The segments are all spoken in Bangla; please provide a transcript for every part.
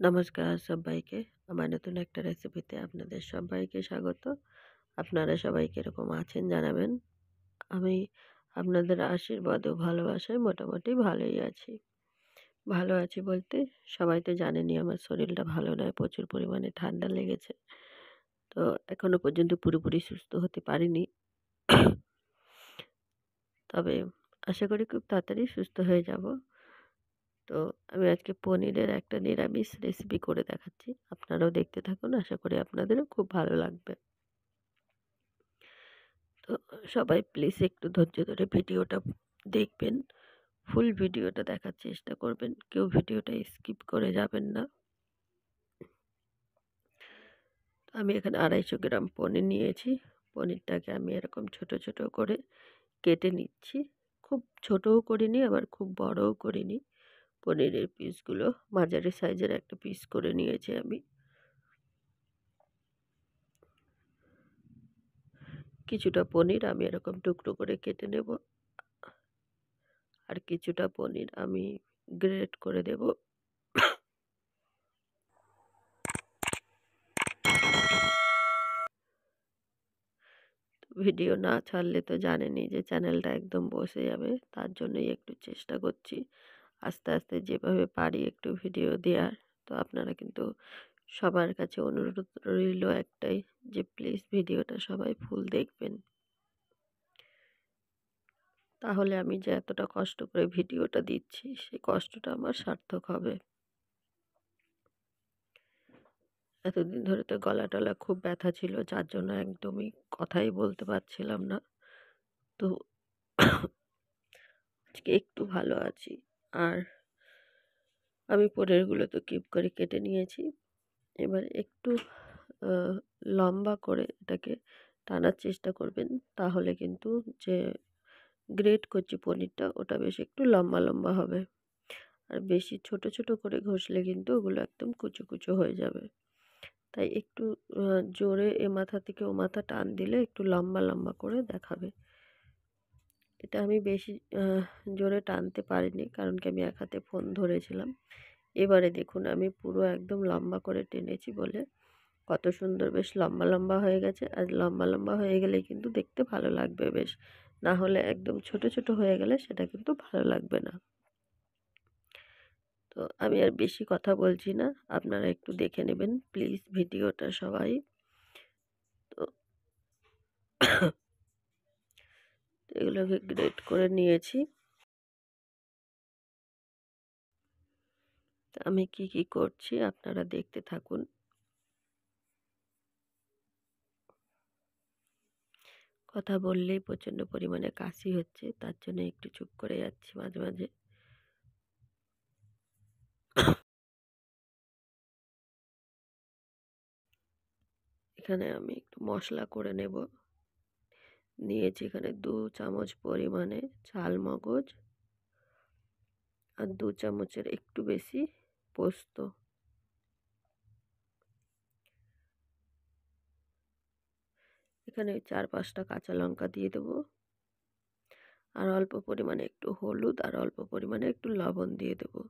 নমস্কার সবাইকে। আমার নতুন একটা রেসিপিতে আপনাদের সবাইকে স্বাগত। আপনারা সবাই কিরকম আছেন জানাবেন। আমি আপনাদের আশীর্বাদ ও ভালোবাসায় মোটামুটি ভালোই আছি। ভালো আছি বলতে সবাই তো জানেনই আমার শরীরটা ভালো নয়। প্রচুর পরিমাণে ঠান্ডা লেগেছে। তো এখনো পর্যন্ত পুরোপুরি সুস্থ হতে পারিনি। তবে আশা করি খুব তাড়াতাড়ি সুস্থ হয়ে যাব। তো আমি আজকে পনিরের একটা নিরামিষ রেসিপি করে দেখাচ্ছি। আপনারাও দেখতে থাকুন। আশা করি আপনাদেরও খুব ভালো লাগবে। তো সবাই প্লিজ একটু ধৈর্য ধরে ভিডিওটা দেখবেন। ফুল ভিডিওটা দেখার চেষ্টা করবেন। কেউ ভিডিওটা স্কিপ করে যাবেন না। আমি এখানে 250 গ্রাম পনির নিয়েছি। পনিরটাকে আমি এরকম ছোট ছোট করে কেটে নিচ্ছি। খুব ছোটও করিনি আবার খুব বড়ও করিনি। পনিরের পিসগুলো মাঝারি সাইজের একটা পিস করে নিয়েছি আমি। কিছুটা পনির আমি এরকম টুকরো করে কেটে নেব, আর কিছুটা পনির আমি গ্রেট করে দেব। ভিডিও না ছাড়লে তো জানেনই যে চ্যানেলটা একদম বসে যাবে। তার জন্যই একটু চেষ্টা করছি আস্তে আস্তে যেভাবে পারি একটু ভিডিও দেওয়ার। তো আপনারা কিন্তু সবার কাছে অনুরোধ রইল একটাই, যে প্লিজ ভিডিওটা সবাই ফুল দেখবেন। তাহলে আমি যে এতটা কষ্ট করে ভিডিওটা দিচ্ছি সেই কষ্টটা আমার সার্থক হবে। এতদিন ধরে তো গলা টলা খুব ব্যথা ছিল, যার জন্য একদমই কথাই বলতে পারছিলাম না। তো আজকে একটু ভালো আছি। আর আমি পনিরগুলো তো কিউব করে কেটে নিয়েছি। এবার একটু লম্বা করে এটাকে টানার চেষ্টা করবেন, তাহলে কিন্তু যে গ্রেট করছি পনিরটা ওটা বেশ একটু লম্বা লম্বা হবে। আর বেশি ছোট ছোট করে ঘষলে কিন্তু ওগুলো একদম কুচো কুচো হয়ে যাবে। তাই একটু জোরে এ মাথা থেকে ও মাথা টান দিলে একটু লম্বা লম্বা করে দেখাবে। এটা আমি বেশি জোরে টানতে পারিনি, কারণ কি আমি এক হাতে ফোন ধরেছিলাম। এবারে দেখুন আমি পুরো একদম লম্বা করে টেনেছি বলে কত সুন্দর বেশ লম্বা লম্বা হয়ে গেছে। আর লম্বা লম্বা হয়ে গেলে কিন্তু দেখতে ভালো লাগবে বেশ। না হলে একদম ছোট ছোট হয়ে গেলে সেটা কিন্তু ভালো লাগবে না। তো আমি আর বেশি কথা বলছি না, আপনারা একটু দেখে নেবেন প্লিজ ভিডিওটা সবাই। তো এগুলোকে গ্রেট করে নিয়েছি। আমি কি কি করছি আপনারা দেখতে থাকুন। কথা বললেই প্রচণ্ড পরিমাণে কাশি হচ্ছে, তার জন্য একটু চুপ করে যাচ্ছি মাঝে মাঝে। এখানে আমি একটু মশলা করে নেব। নিয়েছি এখানে 2 চামচ পরিমাণে চাল মগজ, আর 2 চামচের একটু বেশি পোস্ত। এখানে 4-5টা কাঁচা লঙ্কা দিয়ে দেবো, আর অল্প পরিমাণে একটু হলুদ আর অল্প পরিমাণে একটু লবণ দিয়ে দেবো।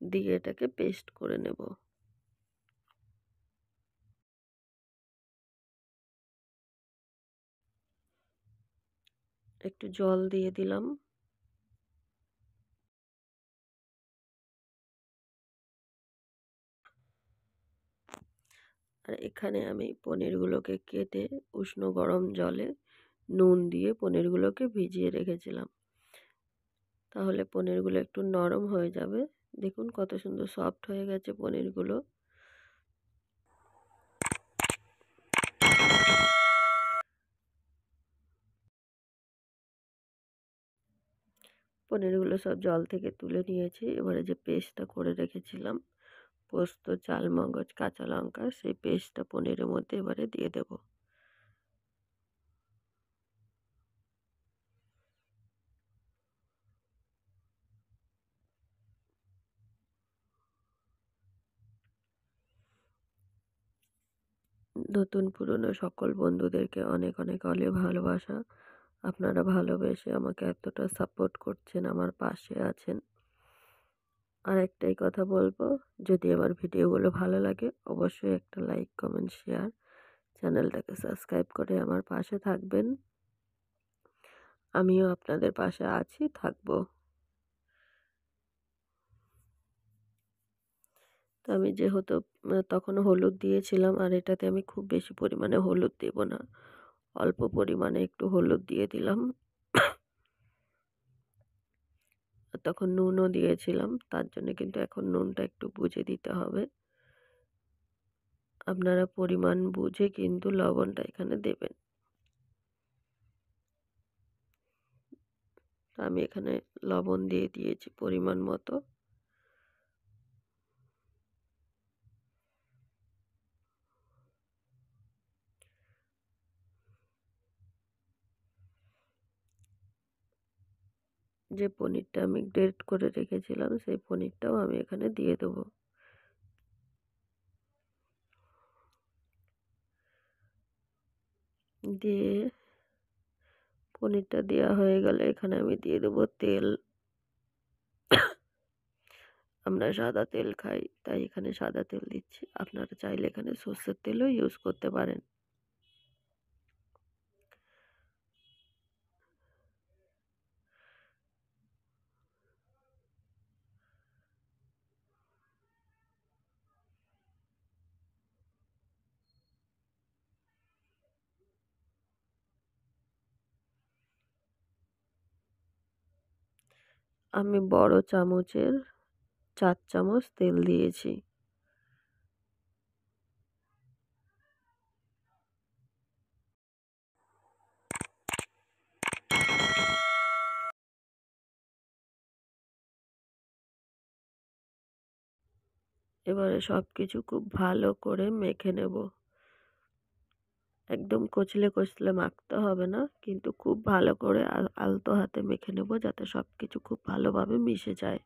দিয়ে এটাকে পেস্ট করে নেব। একটু জল দিয়ে দিলাম। আর এখানে আমি পনিরগুলোকে কেটে উষ্ণ গরম জলে নুন দিয়ে পনিরগুলোকে ভিজিয়ে রেখেছিলাম। তাহলে পনিরগুলো একটু নরম হয়ে যাবে। দেখুন কত সুন্দর সফট হয়ে গেছে পনিরগুলো। পনিরগুলো সব জল থেকে তুলে নিয়েছি। এবারে যে পেস্টটা করে রেখেছিলাম পোস্ত, চাল মগজ, কাঁচা লঙ্কা, সেই পেস্টটা পনিরের মধ্যে এবারে দিয়ে দেব। নতুন পুরনো সকল বন্ধুদেরকে অনেক অনেক ভালোবাসা। আপনারা ভালোবেসে আমাকে এতটা সাপোর্ট করছেন, আমার পাশে আছেন। আর একটাই কথা বলবো, যদি আমার ভিডিওগুলো ভালো লাগে অবশ্যই একটা লাইক, কমেন্ট, শেয়ার, চ্যানেলটাকে সাবস্ক্রাইব করে আমার পাশে থাকবেন। আমিও আপনাদের পাশে আছি, থাকবো। তো আমি যেহেতু তখন হলুদ দিয়েছিলাম, আর এটাতে আমি খুব বেশি পরিমাণে হলুদ দেব না, অল্প পরিমাণে একটু হলুদ দিয়ে দিলাম। তখন নুনও দিয়েছিলাম, তার জন্য কিন্তু এখন নুনটা একটু বুঝে দিতে হবে। আপনারা পরিমাণ বুঝে কিন্তু লবণটা এখানে দেবেন। আমি এখানে লবণ দিয়ে দিয়েছি পরিমাণ মতো। যে পনিরটা আমি গ্রেট করে রেখেছিলাম সেই পনিরটাও আমি এখানে দিয়ে দেবো। দিয়ে পনিরটা দেওয়া হয়ে গেলে এখানে আমি দিয়ে দেবো তেল। আমরা সাদা তেল খাই, তাই এখানে সাদা তেল দিচ্ছি। আপনারা চাইলে এখানে সর্ষের তেলও ইউজ করতে পারেন। আমি বড় চামচের 4 চামচ তেল দিয়েছি। এবারে সব কিছু খুব ভালো করে মেখে নেব। একদম কচলে কচলে মাখতে হবে না, কিন্তু খুব ভালো করে আলতো হাতে মেখে নেব, যাতে সব কিছু খুব ভালোভাবে মিশে যায়।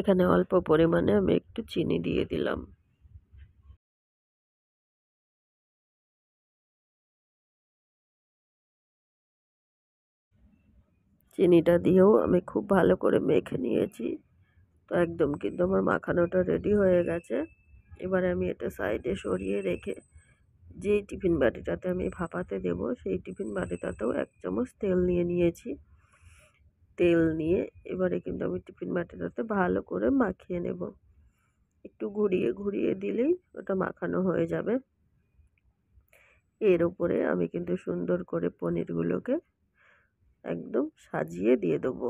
এখানে অল্প পরিমাণে আমি একটু চিনি দিয়ে দিলাম। চিনিটা দিয়েও আমি খুব ভালো করে মেখে নিয়েছি। তো একদম কিন্তু আমার মাখানোটা রেডি হয়ে গেছে। এবারে আমি এটা সাইডে সরিয়ে রেখে যেই টিফিন বাটিটাতে আমি ভাপাতে দেব সেই টিফিন বাটিটাতেও 1 চামচ তেল নিয়ে নিয়েছি। তেল নিয়ে এবারে কিন্তু আমি টিফিন বাটিটাতে ভালো করে মাখিয়ে নেব। একটু ঘুরিয়ে ঘুরিয়ে দিলেই ওটা মাখানো হয়ে যাবে। এর উপরে আমি কিন্তু সুন্দর করে পনিরগুলোকে একদম সাজিয়ে দিয়ে দেবো।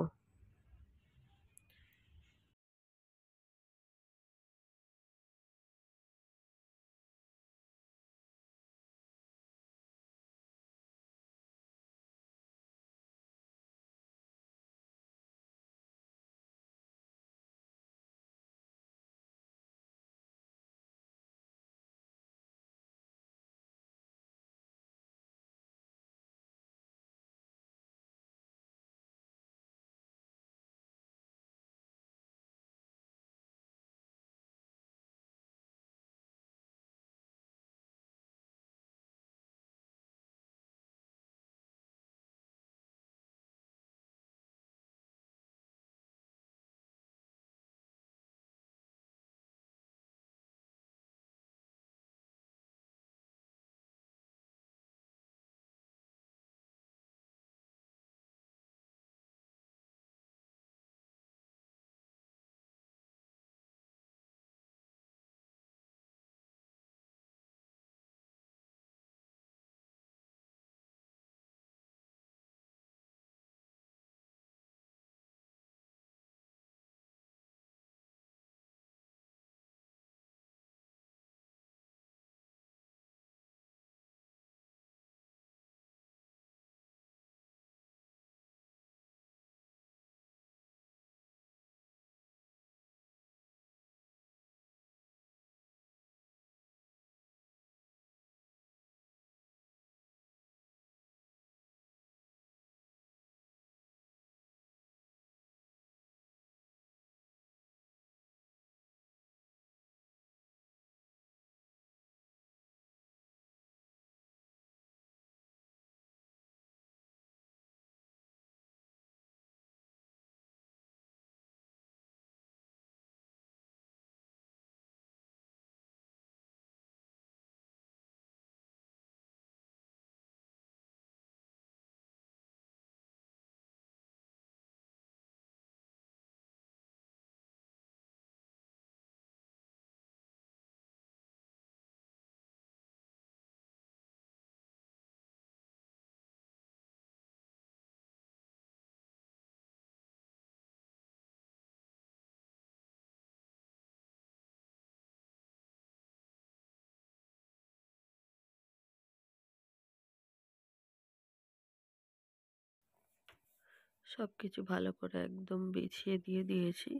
সব কিছু ভালো করে একদম বিছিয়ে দিয়ে দিয়েছি।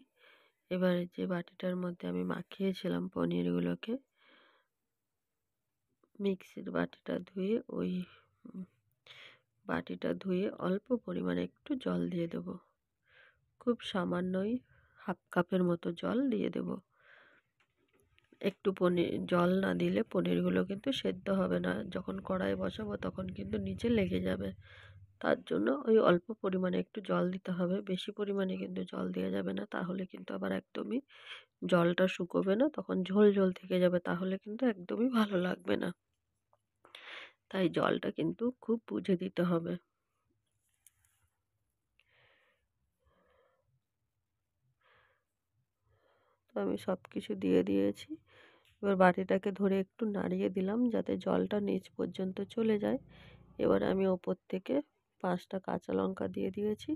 এবারে যে বাটিটার মধ্যে আমি মাখিয়েছিলাম পনিরগুলোকে, মিক্সির বাটিটা ধুয়ে ওই উম, বাটিটা ধুয়ে অল্প পরিমাণে একটু জল দিয়ে দেবো। খুব সামান্যই, হাফ কাপের মতো জল দিয়ে দেব। একটু পনির জল না দিলে পনিরগুলো কিন্তু সেদ্ধ হবে না, যখন কড়াই বসাবো তখন কিন্তু নিচে লেগে যাবে। তার জন্য ওই অল্প পরিমাণে একটু জল দিতে হবে, বেশি পরিমাণে কিন্তু জল দেওয়া যাবে না, তাহলে কিন্তু আবার একদমই জলটা শুকোবে না, তখন ঝোল ঝোল থেকে যাবে, তাহলে কিন্তু একদমই ভালো লাগবে না। তাই জলটা কিন্তু খুব বুঝে দিতে হবে। তো আমি সব কিছু দিয়ে দিয়েছি। এবার বাটিটাকে ধরে একটু নাড়িয়ে দিলাম যাতে জলটা নিচ পর্যন্ত চলে যায়। এবার আমি ওপর থেকে 5টা কাঁচা লঙ্কা দিয়ে দিয়েছি।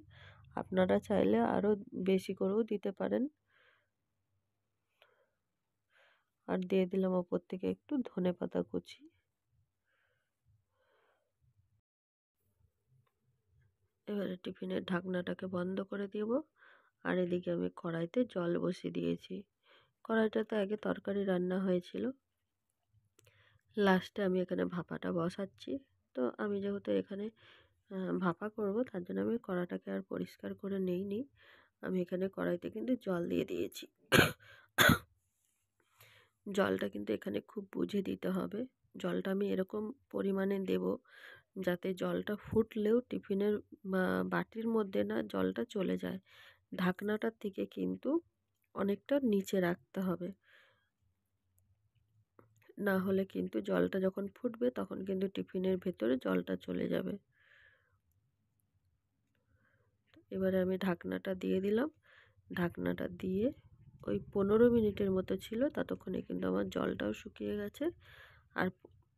আপনারা চাইলে আরও বেশি করেও দিতে পারেন। আর দিয়ে দিলাম ওপর থেকে একটু ধনেপাতা কুচি। এবারে টিফিনের ঢাকনাটাকে বন্ধ করে দেব। আর এদিকে আমি কড়াইতে জল বসিয়ে দিয়েছি। কড়াইটাতে আগে তরকারি রান্না হয়েছিল, লাস্টে আমি এখানে ভাপাটা বসাচ্ছি। তো আমি যেহেতু এখানে ভাপা করব, তার জন্য আমি কড়াটাকে আর পরিষ্কার করে নিইনি। আমি এখানে কড়াইতে কিন্তু জল দিয়ে দিয়েছি। জলটা কিন্তু এখানে খুব বুঝে দিতে হবে। জলটা আমি এরকম পরিমাণে দেব যাতে জলটা ফুটলেও টিফিনের বাটির মধ্যে না জলটা চলে যায়। ঢাকনাটার থেকে কিন্তু অনেকটা নিচে রাখতে হবে, না হলে কিন্তু জলটা যখন ফুটবে তখন কিন্তু টিফিনের ভেতরে জলটা চলে যাবে। এবারে আমি ঢাকনাটা দিয়ে দিলাম। ঢাকনাটা দিয়ে ওই 15 মিনিটের মতো ছিল, ততক্ষণে কিন্তু আমার জলটাও শুকিয়ে গেছে আর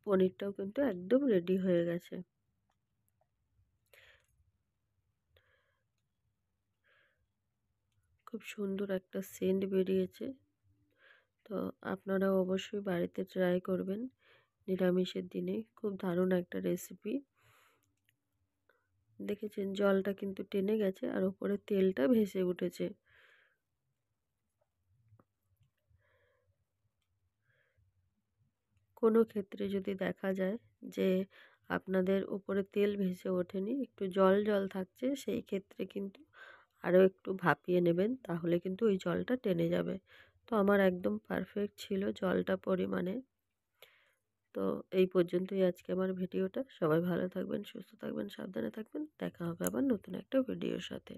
পনিরটাও কিন্তু একদম রেডি হয়ে গেছে। খুব সুন্দর একটা সেন্ট বেরিয়েছে। তো আপনারাও অবশ্যই বাড়িতে ট্রাই করবেন নিরামিষের দিনে, খুব দারুণ একটা রেসিপি। দেখেছেন জলটা কিন্তু টেনে গেছে আর ওপরে তেলটা ভেসে উঠেছে। কোনো ক্ষেত্রে যদি দেখা যায় যে আপনাদের উপরে তেল ভেসে ওঠেনি, একটু জল জল থাকছে, সেই ক্ষেত্রে কিন্তু আরও একটু ভাপিয়ে নেবেন, তাহলে কিন্তু ওই জলটা টেনে যাবে। তো আমার একদম পারফেক্ট ছিল জলটা পরিমাণে। তো এই পর্যন্তই আজকে আমার ভিডিওটা। সবাই ভালো থাকবেন, সুস্থ থাকবেন, সাবধানে থাকবেন। দেখা হবে আবার নতুন একটা ভিডিওর সাথে।